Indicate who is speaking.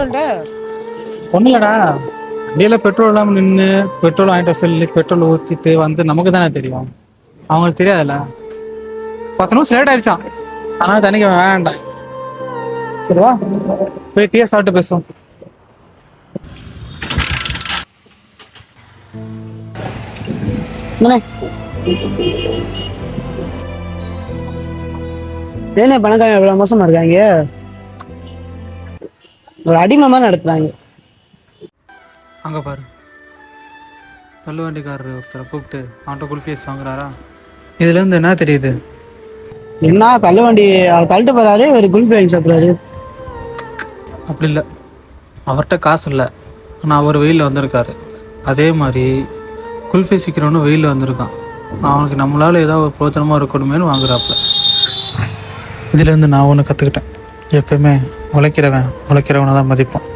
Speaker 1: சொல்லிட்ட?
Speaker 2: ஒன்றும் இல்லடா, வண்டியில் பெட்ரோல் இல்லாமல் நின்று பெட்ரோல் வாங்கிட்டு சொல்லி பெட்ரோல் ஊற்றிட்டு வந்து நமக்கு தானே தெரியும், அவங்களுக்கு தெரியாதுல்ல. 10 நிமிஷம் லேட் ஆயிடுச்சான், அதனால தனிக்க வேண்டாம். சரிவா, போய் டீயை சாப்பிட்டு பேசுவோம்.
Speaker 1: ஏன்னா பணக்காரங்க எவ்வளவு மோசமா இருக்காங்க, ஒரு அடிமை மாதிரி நடத்துறாங்க.
Speaker 2: அங்கே பாரு, தள்ளுவண்டிக்காரர் ஒருத்தரை கூப்பிட்டு அவன்கிட்ட குல்ஃபீஸ் வாங்குறாரா. இதுலேருந்து என்ன தெரியுது?
Speaker 1: என்ன தள்ளு வண்டி தள்ளிட்டு போறாரு, ஒரு குல்ஃபி வாங்கி சாப்பிட்றாரு.
Speaker 2: அப்படி இல்லை, அவர்கிட்ட காசு இல்லை, ஆனால் அவர் வெயிலில் வந்திருக்காரு. அதே மாதிரி குல்ஃபி சீக்கிரம்னு வெயிலில் வந்திருக்கான், அவனுக்கு நம்மளால் ஏதாவது ஒரு பிரோஜனமாக இருக்கணுமேனு வாங்குறாப்புல. இதுலேருந்து நான் ஒன்று கற்றுக்கிட்டேன், எப்பயுமே உழைக்கிறவனை தான் மதிப்போம்.